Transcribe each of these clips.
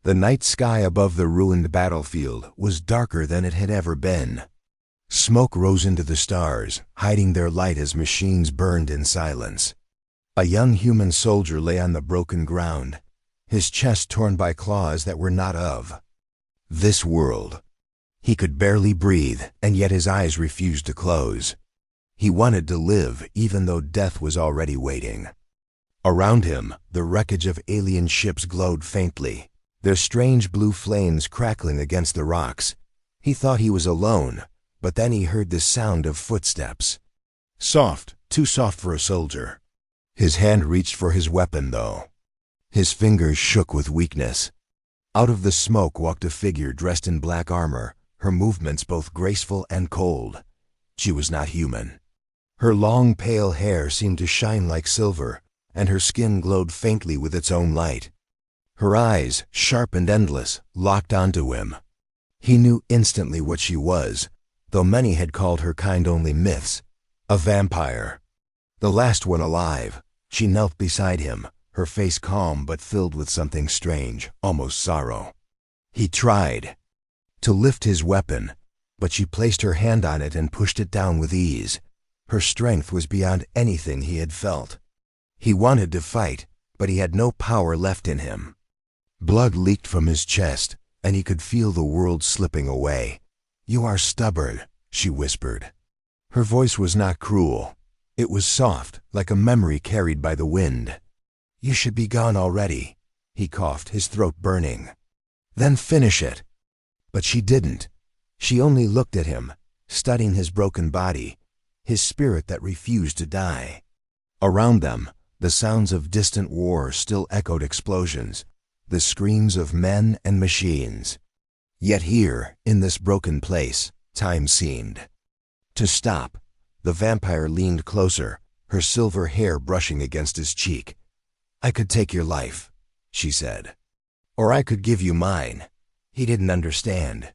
The night sky above the ruined battlefield was darker than it had ever been. Smoke rose into the stars, hiding their light as machines burned in silence. A young human soldier lay on the broken ground, his chest torn by claws that were not of this world. He could barely breathe, and yet his eyes refused to close. He wanted to live, even though death was already waiting. Around him, the wreckage of alien ships glowed faintly, their strange blue flames crackling against the rocks. He thought he was alone, but then he heard the sound of footsteps. Soft, too soft for a soldier. His hand reached for his weapon, though. His fingers shook with weakness. Out of the smoke walked a figure dressed in black armor, her movements both graceful and cold. She was not human. Her long, pale hair seemed to shine like silver, and her skin glowed faintly with its own light. Her eyes, sharp and endless, locked onto him. He knew instantly what she was, though many had called her kind only myths. A vampire. The last one alive. She knelt beside him, her face calm but filled with something strange, almost sorrow. He tried to lift his weapon, but she placed her hand on it and pushed it down with ease. Her strength was beyond anything he had felt. He wanted to fight, but he had no power left in him. Blood leaked from his chest, and he could feel the world slipping away. "You are stubborn," she whispered. Her voice was not cruel. It was soft, like a memory carried by the wind. "You should be gone already," he coughed, his throat burning. "Then finish it." But she didn't. She only looked at him, studying his broken body, his spirit that refused to die. Around them, the sounds of distant war still echoed explosions, the screams of men and machines. Yet here, in this broken place, time seemed to stop. The vampire leaned closer, her silver hair brushing against his cheek. "I could take your life," she said. "Or I could give you mine." He didn't understand.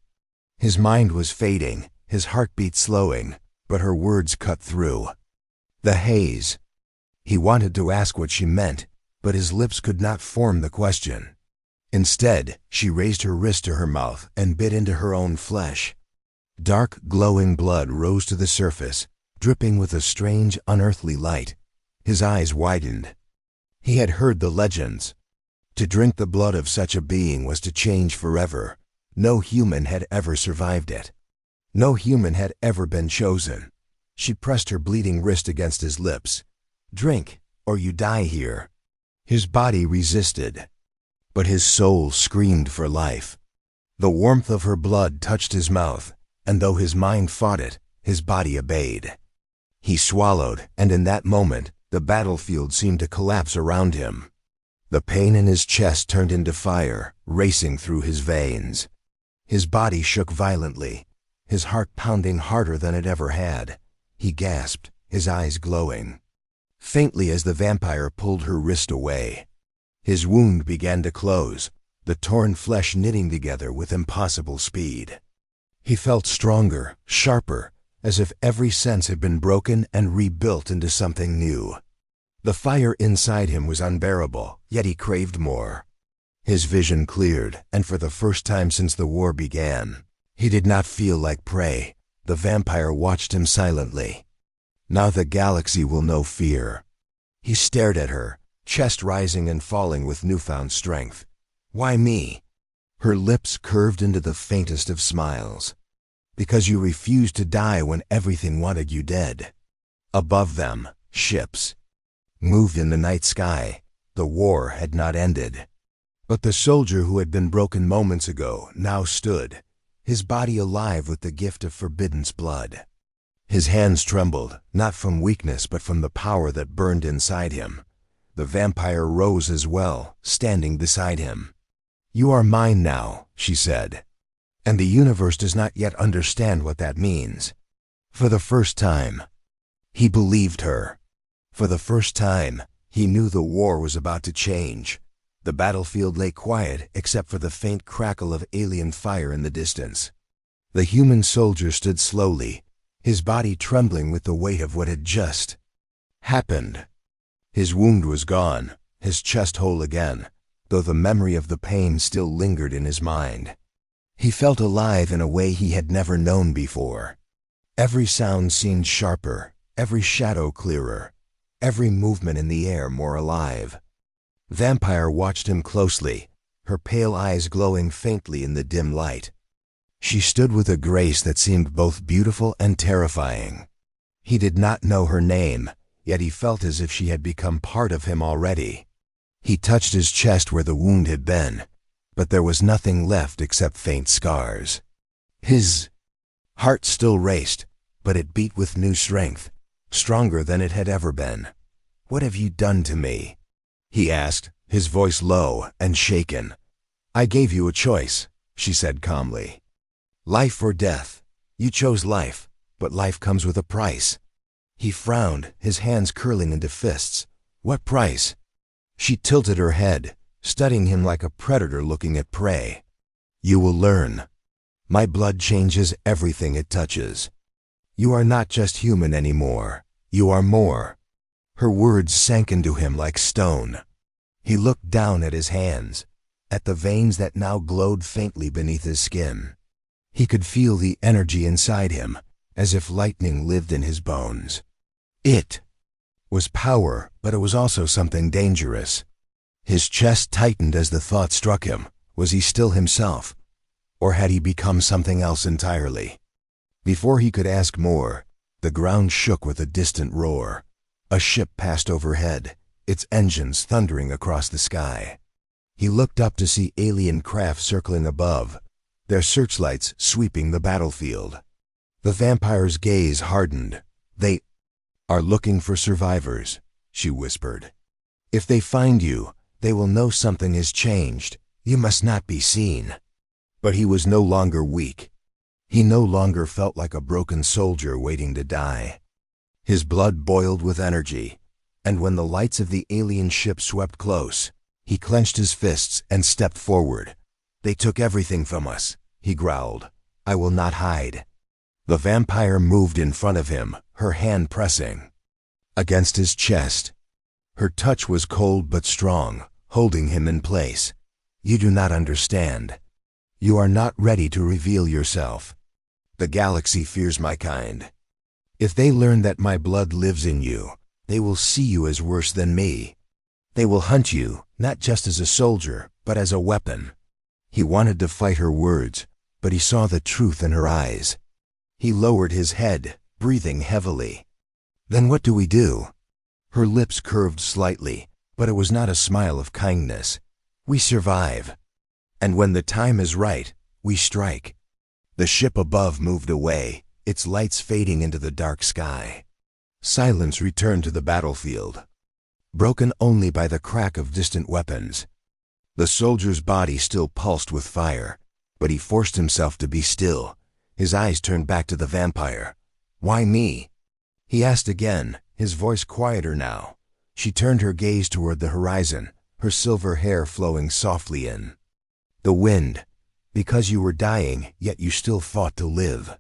His mind was fading, his heartbeat slowing, but her words cut through. The haze. He wanted to ask what she meant, but his lips could not form the question. Instead, she raised her wrist to her mouth and bit into her own flesh. Dark, glowing blood rose to the surface, dripping with a strange, unearthly light. His eyes widened. He had heard the legends. To drink the blood of such a being was to change forever. No human had ever survived it. No human had ever been chosen. She pressed her bleeding wrist against his lips. "Drink, or you die here." His body resisted, but his soul screamed for life. The warmth of her blood touched his mouth, and though his mind fought it, his body obeyed. He swallowed, and in that moment, the battlefield seemed to collapse around him. The pain in his chest turned into fire, racing through his veins. His body shook violently, his heart pounding harder than it ever had. He gasped, his eyes glowing faintly as the vampire pulled her wrist away. His wound began to close, the torn flesh knitting together with impossible speed. He felt stronger, sharper, as if every sense had been broken and rebuilt into something new. The fire inside him was unbearable, yet he craved more. His vision cleared, and for the first time since the war began, he did not feel like prey. The vampire watched him silently. "Now the galaxy will know fear." He stared at her, chest rising and falling with newfound strength. "Why me?" Her lips curved into the faintest of smiles. "Because you refused to die when everything wanted you dead." Above them, ships moved in the night sky. The war had not ended. But the soldier who had been broken moments ago now stood, his body alive with the gift of Forbidden's blood. His hands trembled, not from weakness but from the power that burned inside him. The vampire rose as well, standing beside him. "You are mine now," she said. "And the universe does not yet understand what that means." For the first time, he believed her. For the first time, he knew the war was about to change. The battlefield lay quiet except for the faint crackle of alien fire in the distance. The human soldier stood slowly, his body trembling with the weight of what had just happened. His wound was gone, his chest whole again, though the memory of the pain still lingered in his mind. He felt alive in a way he had never known before. Every sound seemed sharper, every shadow clearer, every movement in the air more alive. Vampire watched him closely, her pale eyes glowing faintly in the dim light. She stood with a grace that seemed both beautiful and terrifying. He did not know her name, yet he felt as if she had become part of him already. He touched his chest where the wound had been, but there was nothing left except faint scars. His heart still raced, but it beat with new strength, stronger than it had ever been. "What have you done to me?" he asked, his voice low and shaken. "I gave you a choice," she said calmly. "Life or death. You chose life, but life comes with a price." He frowned, his hands curling into fists. "What price?" She tilted her head, studying him like a predator looking at prey. "You will learn. My blood changes everything it touches. You are not just human anymore. You are more." Her words sank into him like stone. He looked down at his hands, at the veins that now glowed faintly beneath his skin. He could feel the energy inside him, as if lightning lived in his bones. It was power, but it was also something dangerous. His chest tightened as the thought struck him. Was he still himself? Or had he become something else entirely? Before he could ask more, the ground shook with a distant roar. A ship passed overhead, its engines thundering across the sky. He looked up to see alien craft circling above, their searchlights sweeping the battlefield. The vampire's gaze hardened. "They are looking for survivors," she whispered. "If they find you, they will know something has changed. You must not be seen." But he was no longer weak. He no longer felt like a broken soldier waiting to die. His blood boiled with energy, and when the lights of the alien ship swept close, he clenched his fists and stepped forward. "They took everything from us," he growled. "I will not hide." The vampire moved in front of him, her hand pressing against his chest. Her touch was cold but strong, holding him in place. "You do not understand. You are not ready to reveal yourself. The galaxy fears my kind. If they learn that my blood lives in you, they will see you as worse than me. They will hunt you, not just as a soldier, but as a weapon." He wanted to fight her words, but he saw the truth in her eyes. He lowered his head, breathing heavily. "Then what do we do?" Her lips curved slightly, but it was not a smile of kindness. "We survive. And when the time is right, we strike." The ship above moved away, its lights fading into the dark sky. Silence returned to the battlefield, broken only by the crack of distant weapons. The soldier's body still pulsed with fire, but he forced himself to be still. His eyes turned back to the vampire. "Why me?" he asked again, his voice quieter now. She turned her gaze toward the horizon, her silver hair flowing softly in. "The wind. Because you were dying, yet you still fought to live.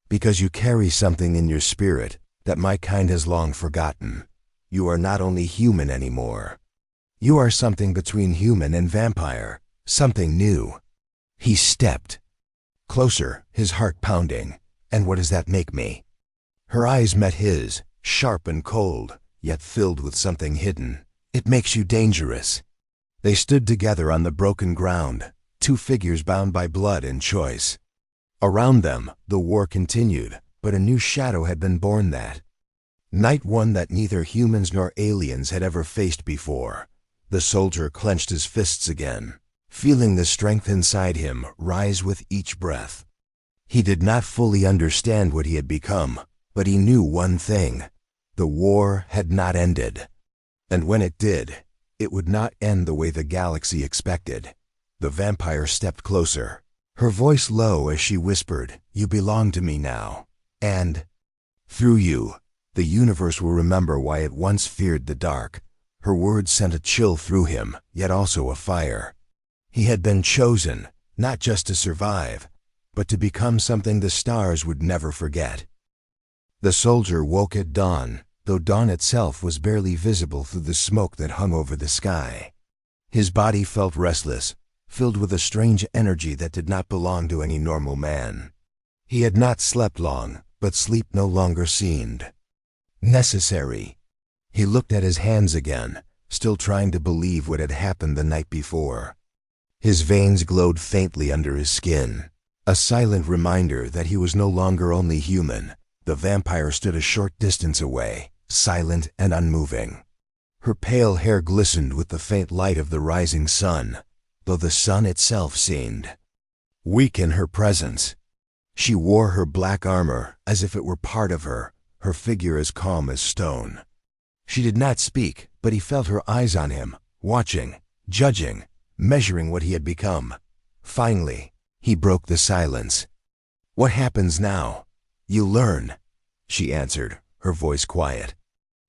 Because you carry something in your spirit that my kind has long forgotten. You are not only human anymore. You are something between human and vampire, something new." He stepped closer, his heart pounding. "And what does that make me?" Her eyes met his, sharp and cold, yet filled with something hidden. "It makes you dangerous." They stood together on the broken ground, two figures bound by blood and choice. Around them, the war continued, but a new shadow had been born that night, one that neither humans nor aliens had ever faced before. The soldier clenched his fists again, feeling the strength inside him rise with each breath. He did not fully understand what he had become, but he knew one thing: the war had not ended. And when it did, it would not end the way the galaxy expected. The vampire stepped closer, her voice low as she whispered, "You belong to me now. And through you, the universe will remember why it once feared the dark." Her words sent a chill through him, yet also a fire. He had been chosen, not just to survive, but to become something the stars would never forget. The soldier woke at dawn, though dawn itself was barely visible through the smoke that hung over the sky. His body felt restless, filled with a strange energy that did not belong to any normal man. He had not slept long, but sleep no longer seemed necessary. He looked at his hands again, still trying to believe what had happened the night before. His veins glowed faintly under his skin, a silent reminder that he was no longer only human. The vampire stood a short distance away, silent and unmoving. Her pale hair glistened with the faint light of the rising sun, though the sun itself seemed weak in her presence. She wore her black armor as if it were part of her, her figure as calm as stone. She did not speak, but he felt her eyes on him, watching, judging, measuring what he had become. Finally, he broke the silence. "What happens now? You learn," she answered, her voice quiet.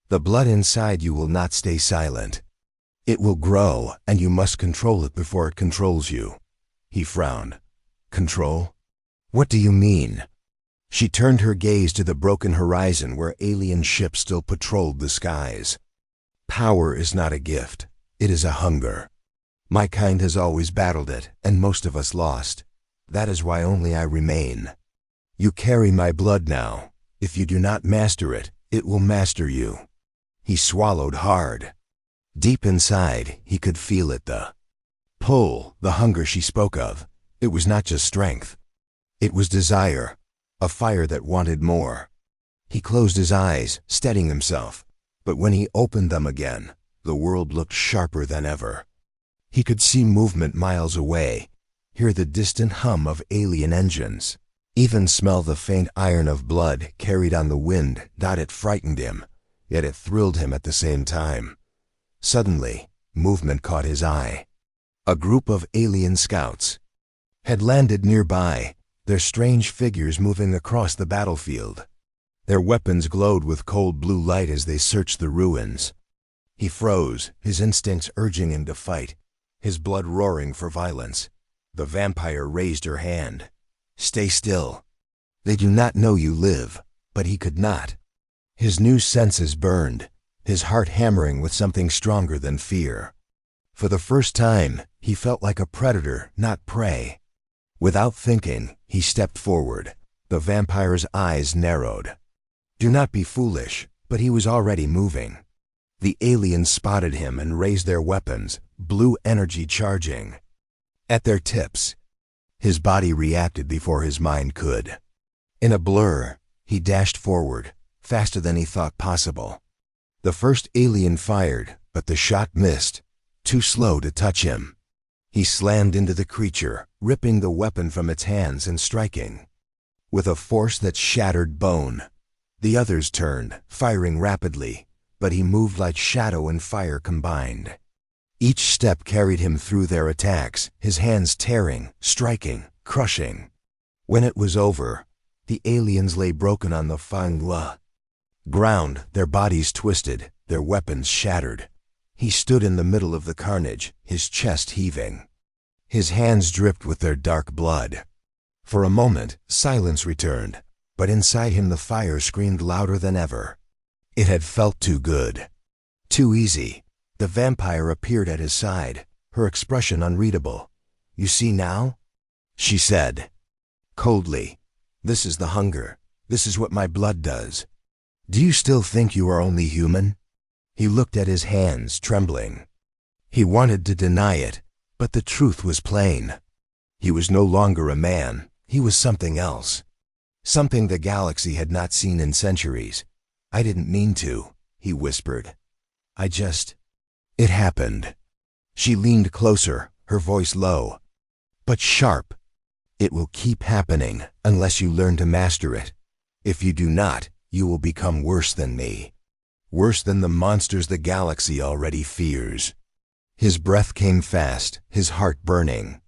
"The blood inside you will not stay silent. It will grow, and you must control it before it controls you." He frowned. "Control? What do you mean?" She turned her gaze to the broken horizon where alien ships still patrolled the skies. "Power is not a gift. It is a hunger. My kind has always battled it, and most of us lost. That is why only I remain. You carry my blood now. If you do not master it, it will master you." He swallowed hard. Deep inside, he could feel it, the pull, the hunger she spoke of. It was not just strength. It was desire, a fire that wanted more. He closed his eyes, steadying himself, but when he opened them again, the world looked sharper than ever. He could see movement miles away, hear the distant hum of alien engines, even smell the faint iron of blood carried on the wind. It frightened him, yet it thrilled him at the same time. Suddenly, movement caught his eye. A group of alien scouts had landed nearby, their strange figures moving across the battlefield. Their weapons glowed with cold blue light as they searched the ruins. He froze, his instincts urging him to fight, his blood roaring for violence. The vampire raised her hand. "Stay still. They do not know you live," but he could not. His new senses burned, his heart hammering with something stronger than fear. For the first time, he felt like a predator, not prey. Without thinking, he stepped forward. The vampire's eyes narrowed. Do not be foolish, but he was already moving. The aliens spotted him and raised their weapons, blue energy charging at their tips. His body reacted before his mind could. In a blur, he dashed forward, faster than he thought possible. The first alien fired, but the shot missed, too slow to touch him. He slammed into the creature, ripping the weapon from its hands and striking with a force that shattered bone. The others turned, firing rapidly, but he moved like shadow and fire combined. Each step carried him through their attacks, his hands tearing, striking, crushing. When it was over, the aliens lay broken on the Fangla ground, their bodies twisted, their weapons shattered. He stood in the middle of the carnage, his chest heaving. His hands dripped with their dark blood. For a moment, silence returned, but inside him the fire screamed louder than ever. It had felt too good, too easy. The vampire appeared at his side, her expression unreadable. "You see now?" she said, coldly. "This is the hunger. This is what my blood does. Do you still think you are only human?" He looked at his hands, trembling. He wanted to deny it, but the truth was plain. He was no longer a man. He was something else. Something the galaxy had not seen in centuries. "I didn't mean to," he whispered. It happened." She leaned closer, her voice low, but sharp. "It will keep happening unless you learn to master it. If you do not, you will become worse than me. Worse than the monsters the galaxy already fears." His breath came fast, his heart burning.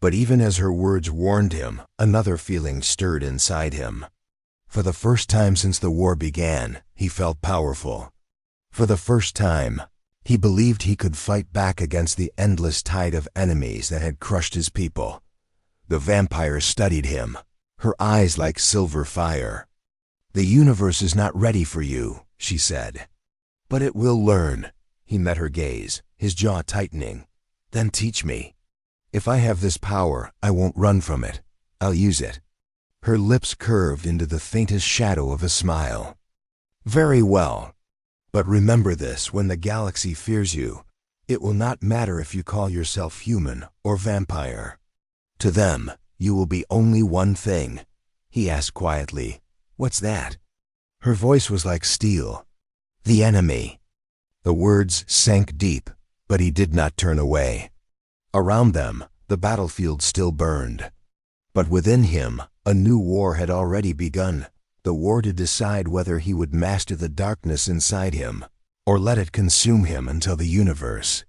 But even as her words warned him, another feeling stirred inside him. For the first time since the war began, he felt powerful. For the first time, he believed he could fight back against the endless tide of enemies that had crushed his people. The vampire studied him, her eyes like silver fire. "The universe is not ready for you," she said. "But it will learn." He met her gaze, his jaw tightening. Then teach me. If I have this power, I won't run from it. I'll use it. Her lips curved into the faintest shadow of a smile. Very well. But remember this, when the galaxy fears you, it will not matter if you call yourself human or vampire. To them, you will be only one thing. He asked quietly, "What's that?" Her voice was like steel. "The enemy." The words sank deep, but he did not turn away. Around them, the battlefield still burned. But within him, a new war had already begun, the war to decide whether he would master the darkness inside him, or let it consume him until the universe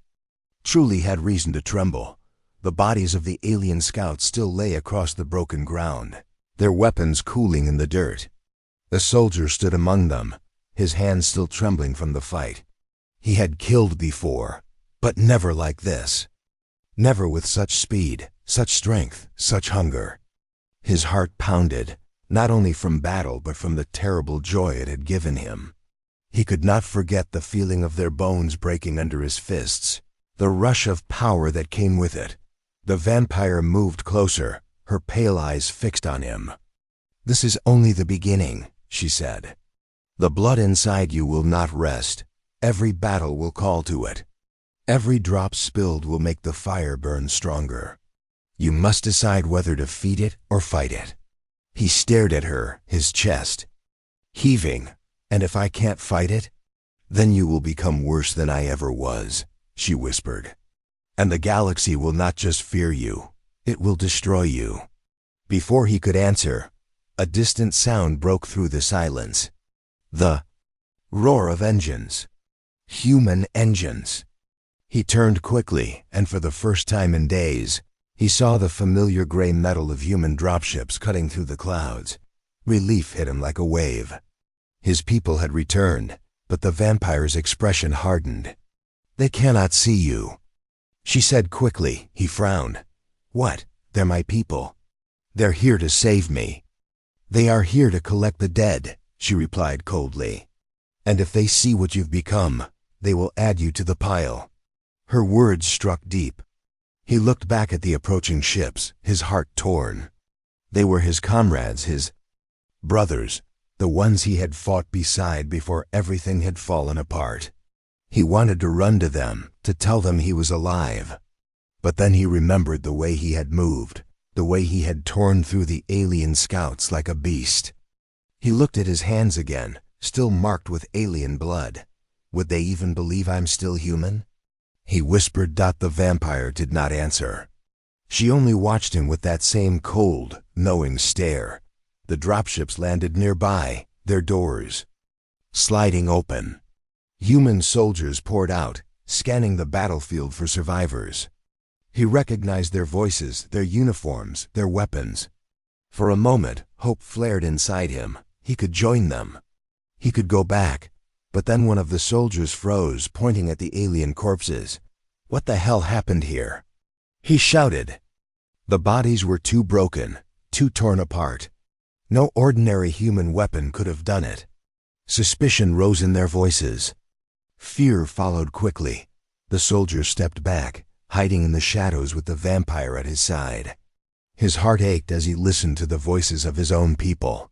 truly had reason to tremble. The bodies of the alien scouts still lay across the broken ground, their weapons cooling in the dirt. The soldier stood among them, his hands still trembling from the fight. He had killed before, but never like this. Never with such speed, such strength, such hunger. His heart pounded, not only from battle but from the terrible joy it had given him. He could not forget the feeling of their bones breaking under his fists, the rush of power that came with it. The vampire moved closer, her pale eyes fixed on him. "This is only the beginning," she said. "The blood inside you will not rest. Every battle will call to it. Every drop spilled will make the fire burn stronger. You must decide whether to feed it or fight it." He stared at her, his chest heaving. "And if I can't fight it, then you will become worse than I ever was," she whispered. "And the galaxy will not just fear you, it will destroy you." Before he could answer, a distant sound broke through the silence. The roar of engines. Human engines. He turned quickly, and for the first time in days, he saw the familiar gray metal of human dropships cutting through the clouds. Relief hit him like a wave. His people had returned, but the vampire's expression hardened. "They cannot see you," she said quickly. He frowned. "What? They're my people. They're here to save me." "They are here to collect the dead," she replied coldly. "And if they see what you've become, they will add you to the pile." Her words struck deep. He looked back at the approaching ships, his heart torn. They were his comrades, his brothers, the ones he had fought beside before everything had fallen apart. He wanted to run to them, to tell them he was alive. But then he remembered the way he had moved, the way he had torn through the alien scouts like a beast. He looked at his hands again, still marked with alien blood. Would they even believe I'm still human? He whispered. The vampire did not answer. She only watched him with that same cold, knowing stare. The dropships landed nearby, their doors sliding open. Human soldiers poured out, scanning the battlefield for survivors. He recognized their voices, their uniforms, their weapons. For a moment, hope flared inside him. He could join them. He could go back. But then one of the soldiers froze, pointing at the alien corpses. "What the hell happened here?" he shouted. The bodies were too broken, too torn apart. No ordinary human weapon could have done it. Suspicion rose in their voices. Fear followed quickly. The soldier stepped back, hiding in the shadows with the vampire at his side. His heart ached as he listened to the voices of his own people.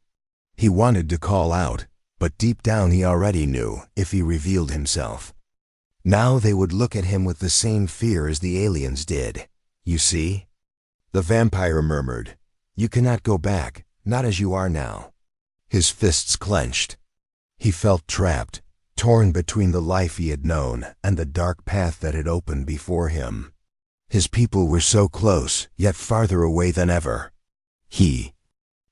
He wanted to call out, but deep down he already knew if he revealed himself, now they would look at him with the same fear as the aliens did. "You see?" the vampire murmured. "You cannot go back, not as you are now." His fists clenched. He felt trapped, torn between the life he had known and the dark path that had opened before him. His people were so close, yet farther away than ever. He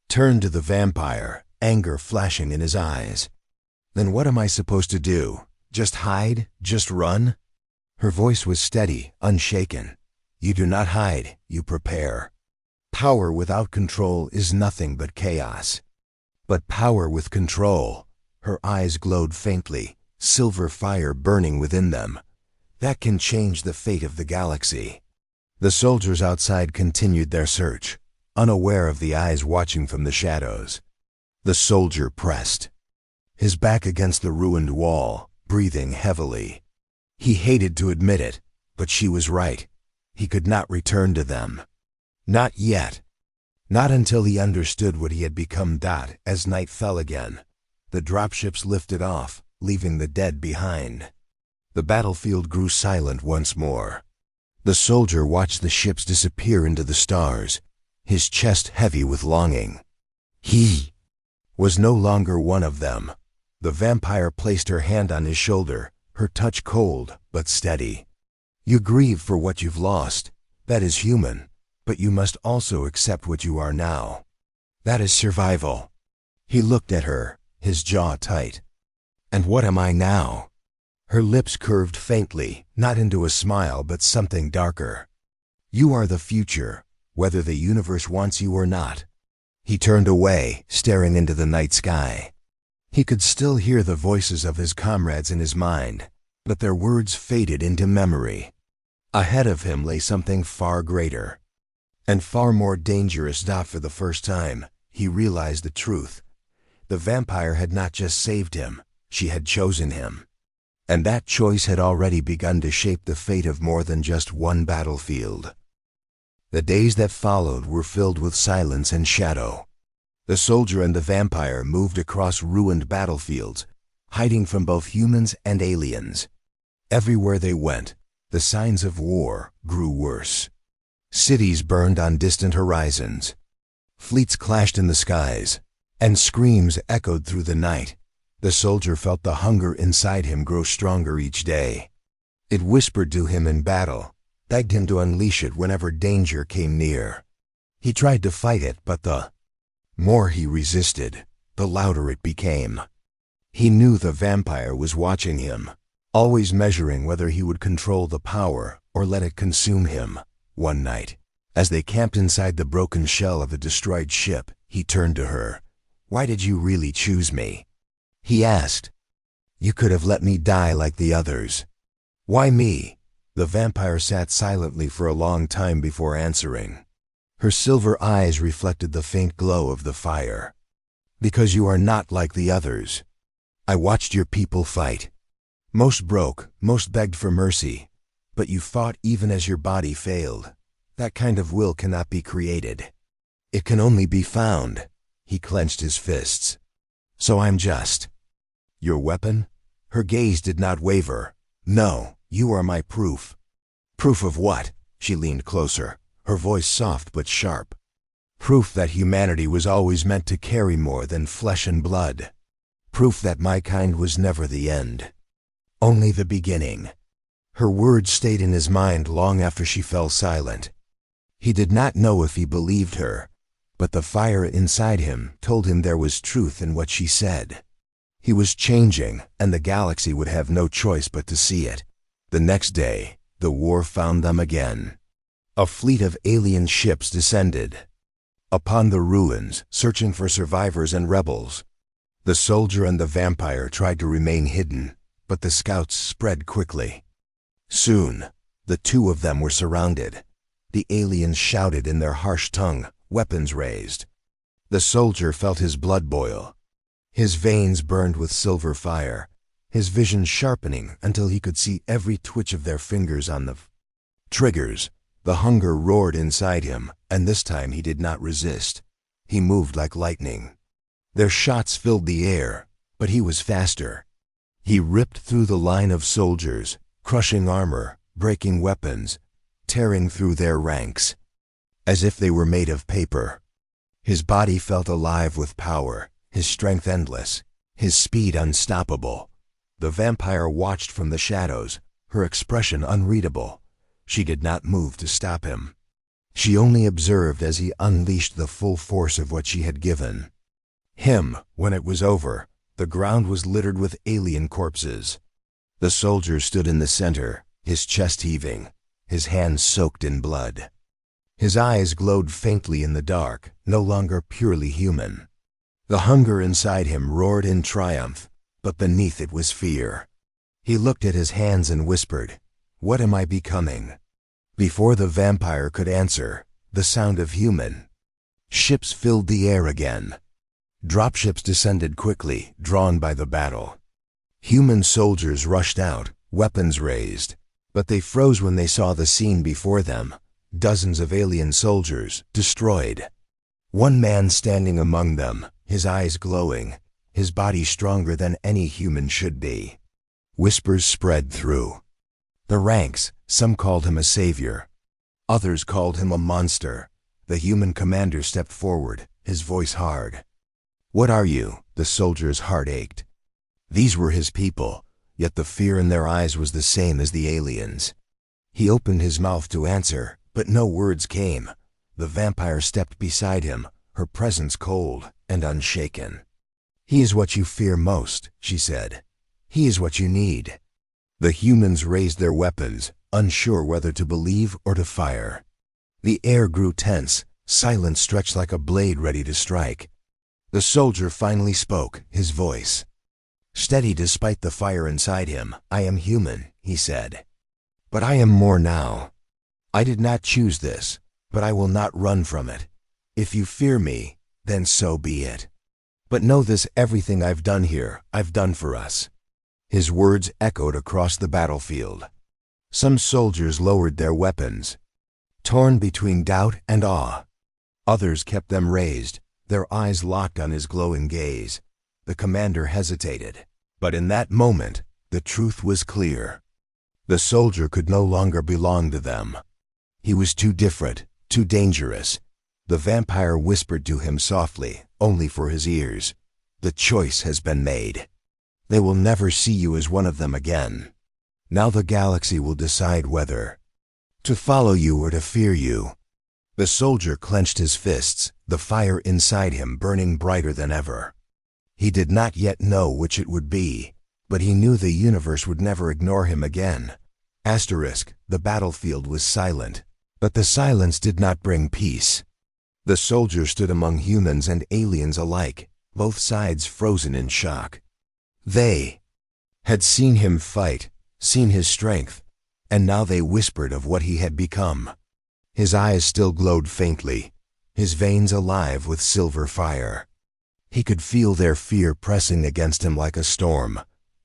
turned to the vampire, anger flashing in his eyes. "Then what am I supposed to do? Just hide? Just run?" Her voice was steady, unshaken. "You do not hide, you prepare. Power without control is nothing but chaos. But power with control," her eyes glowed faintly, silver fire burning within them, "that can change the fate of the galaxy." The soldiers outside continued their search, unaware of the eyes watching from the shadows. The soldier pressed, his back against the ruined wall, breathing heavily. He hated to admit it, but she was right. he could not return to them. Not yet. Not until he understood what he had become. As night fell again, the dropships lifted off, leaving the dead behind. The battlefield grew silent once more. The soldier watched the ships disappear into the stars, his chest heavy with longing. He was no longer one of them. The vampire placed her hand on his shoulder, her touch cold but steady. You grieve for what you've lost. That is human, but you must also accept what you are now. That is survival. He looked at her, his jaw tight. And what am I now? Her lips curved faintly, not into a smile but something darker. You are the future, whether the universe wants you or not. He turned away, staring into the night sky. He could still hear the voices of his comrades in his mind, but their words faded into memory. Ahead of him lay something far greater and far more dangerous. For the first time, he realized the truth. The vampire had not just saved him, she had chosen him. And that choice had already begun to shape the fate of more than just one battlefield. The days that followed were filled with silence and shadow. The soldier and the vampire moved across ruined battlefields, hiding from both humans and aliens. Everywhere they went, the signs of war grew worse. Cities burned on distant horizons. Fleets clashed in the skies, and screams echoed through the night. The soldier felt the hunger inside him grow stronger each day. It whispered to him in battle, begged him to unleash it whenever danger came near. He tried to fight it, but the more he resisted, the louder it became. He knew the vampire was watching him, always measuring whether he would control the power or let it consume him. One night, as they camped inside the broken shell of a destroyed ship, he turned to her. "Why did you really choose me?" he asked. "You could have let me die like the others." "Why me?" The vampire sat silently for a long time before answering. Her silver eyes reflected the faint glow of the fire. "Because you are not like the others. I watched your people fight. Most broke, most begged for mercy, but you fought even as your body failed. That kind of will cannot be created. It can only be found." He clenched his fists. "So I'm just your weapon?" Her gaze did not waver. "No, you are my proof." "Proof of what?" She leaned closer, her voice soft but sharp. "Proof that humanity was always meant to carry more than flesh and blood. Proof that my kind was never the end, only the beginning." Her words stayed in his mind long after she fell silent. He did not know if he believed her, but the fire inside him told him there was truth in what she said. He was changing, and the galaxy would have no choice but to see it. The next day, the war found them again. A fleet of alien ships descended upon the ruins, searching for survivors and rebels. The soldier and the vampire tried to remain hidden, but the scouts spread quickly. Soon, the two of them were surrounded. The aliens shouted in their harsh tongue, weapons raised. The soldier felt his blood boil. His veins burned with silver fire, his vision sharpening until he could see every twitch of their fingers on the triggers. The hunger roared inside him, and this time he did not resist. He moved like lightning. Their shots filled the air, but he was faster. He ripped through the line of soldiers, crushing armor, breaking weapons, tearing through their ranks, as if they were made of paper. His body felt alive with power, his strength endless, his speed unstoppable. The vampire watched from the shadows, her expression unreadable. She did not move to stop him. She only observed as he unleashed the full force of what she had given him. When it was over, the ground was littered with alien corpses. The soldier stood in the center, his chest heaving, his hands soaked in blood. His eyes glowed faintly in the dark, no longer purely human. The hunger inside him roared in triumph, but beneath it was fear. He looked at his hands and whispered, "What am I becoming?" Before the vampire could answer, the sound of human ships filled the air again. Dropships descended quickly, drawn by the battle. Human soldiers rushed out, weapons raised. But they froze when they saw the scene before them. Dozens of alien soldiers, destroyed. One man standing among them, his eyes glowing, his body stronger than any human should be. Whispers spread through the ranks. Some called him a savior. Others called him a monster. The human commander stepped forward, his voice hard. "What are you?" The soldier's heart ached. These were his people, yet the fear in their eyes was the same as the aliens. He opened his mouth to answer, but no words came. The vampire stepped beside him, her presence cold and unshaken. "He is what you fear most," she said. "He is what you need." The humans raised their weapons, unsure whether to believe or to fire. The air grew tense, silence stretched like a blade ready to strike. The soldier finally spoke, his voice steady despite the fire inside him. "I am human," he said. "But I am more now. I did not choose this, but I will not run from it. If you fear me, then so be it. But know this, everything I've done here, I've done for us." His words echoed across the battlefield. Some soldiers lowered their weapons, torn between doubt and awe. Others kept them raised, their eyes locked on his glowing gaze. The commander hesitated, but in that moment, the truth was clear. The soldier could no longer belong to them. He was too different, too dangerous. The vampire whispered to him softly, only for his ears. "The choice has been made. They will never see you as one of them again. Now the galaxy will decide whether to follow you or to fear you." The soldier clenched his fists, the fire inside him burning brighter than ever. He did not yet know which it would be, but he knew the universe would never ignore him again. The battlefield was silent, but the silence did not bring peace. The soldier stood among humans and aliens alike, both sides frozen in shock. They had seen him fight, seen his strength, and now they whispered of what he had become. His eyes still glowed faintly, his veins alive with silver fire. He could feel their fear pressing against him like a storm.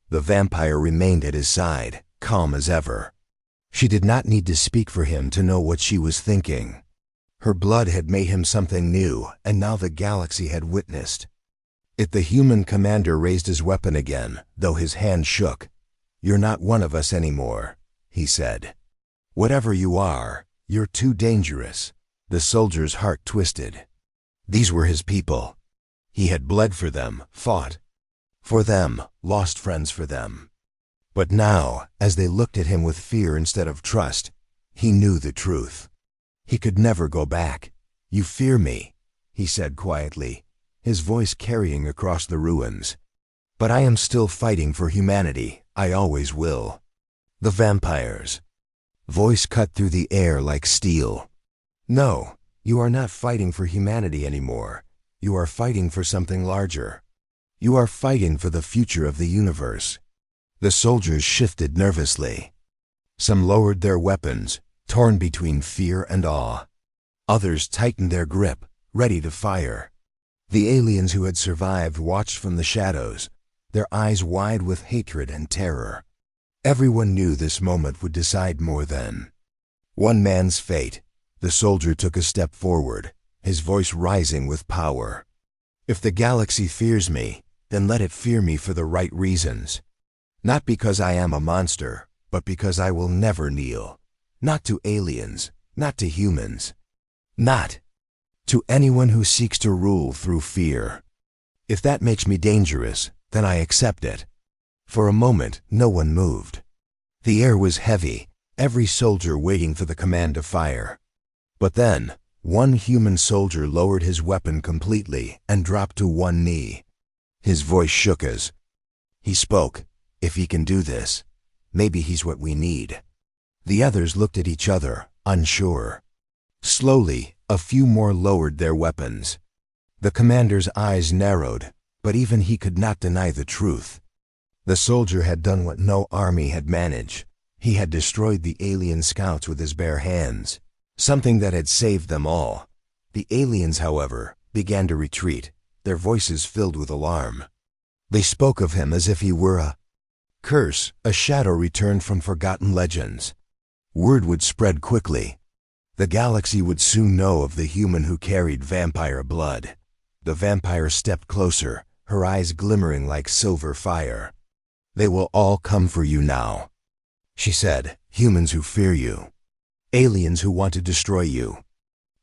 The vampire remained at his side, calm as ever. She did not need to speak for him to know what she was thinking. Her blood had made him something new, and now the galaxy had witnessed it. The human commander raised his weapon again, though his hand shook. "You're not one of us anymore," he said. "Whatever you are, you're too dangerous." The soldier's heart twisted. These were his people. He had bled for them, fought for them, lost friends for them. But now, as they looked at him with fear instead of trust, he knew the truth. He could never go back. "You fear me," he said quietly, his voice carrying across the ruins. "But I am still fighting for humanity. I always will." The vampire's voice cut through the air like steel. "No, you are not fighting for humanity anymore. You are fighting for something larger. You are fighting for the future of the universe." The soldiers shifted nervously. Some lowered their weapons, torn between fear and awe. Others tightened their grip, ready to fire. The aliens who had survived watched from the shadows, their eyes wide with hatred and terror. Everyone knew this moment would decide more than one man's fate. The soldier took a step forward, his voice rising with power. "If the galaxy fears me, then let it fear me for the right reasons. Not because I am a monster, but because I will never kneel. Not to aliens, not to humans. Not to anyone who seeks to rule through fear. If that makes me dangerous, then I accept it." For a moment, no one moved. The air was heavy, every soldier waiting for the command to fire. But then, one human soldier lowered his weapon completely and dropped to one knee. His voice shook as he spoke. "If he can do this, maybe he's what we need." The others looked at each other, unsure. Slowly, a few more lowered their weapons. The commander's eyes narrowed, but even he could not deny the truth. The soldier had done what no army had managed. He had destroyed the alien scouts with his bare hands, something that had saved them all. The aliens, however, began to retreat, their voices filled with alarm. They spoke of him as if he were a curse, a shadow returned from forgotten legends. Word would spread quickly. The galaxy would soon know of the human who carried vampire blood. The vampire stepped closer, her eyes glimmering like silver fire. "They will all come for you now," she said. "Humans who fear you. Aliens who want to destroy you.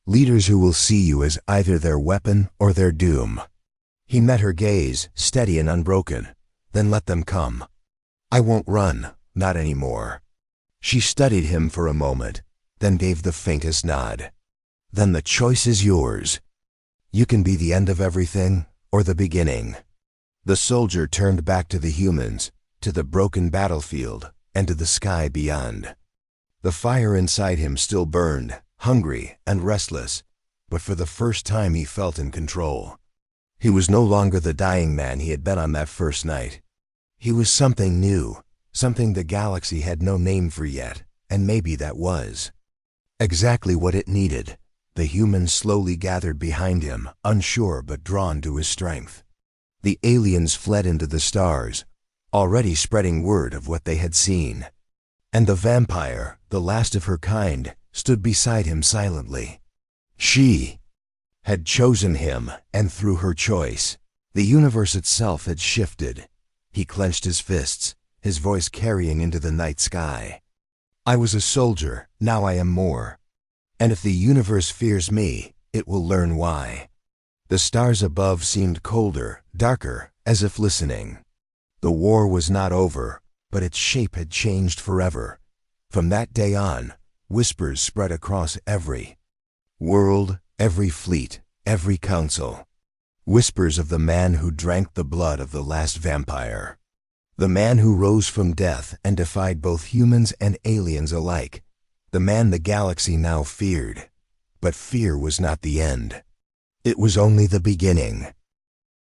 Leaders who will see you as either their weapon or their doom." He met her gaze, steady and unbroken. "Then let them come. I won't run, not anymore." She studied him for a moment, then gave the faintest nod. "Then the choice is yours. You can be the end of everything, or the beginning." The soldier turned back to the humans, to the broken battlefield, and to the sky beyond. The fire inside him still burned, hungry and restless, but for the first time he felt in control. He was no longer the dying man he had been on that first night. He was something new, something the galaxy had no name for yet, and maybe that was exactly what it needed. The humans slowly gathered behind him, unsure but drawn to his strength. The aliens fled into the stars, already spreading word of what they had seen. And the vampire, the last of her kind, stood beside him silently. She had chosen him, and through her choice, the universe itself had shifted. He clenched his fists, his voice carrying into the night sky. "I was a soldier, now I am more. And if the universe fears me, it will learn why." The stars above seemed colder, darker, as if listening. The war was not over, but its shape had changed forever. From that day on, whispers spread across every world, every fleet, every council. Whispers of the man who drank the blood of the last vampire. The man who rose from death and defied both humans and aliens alike. The man the galaxy now feared. But fear was not the end. It was only the beginning.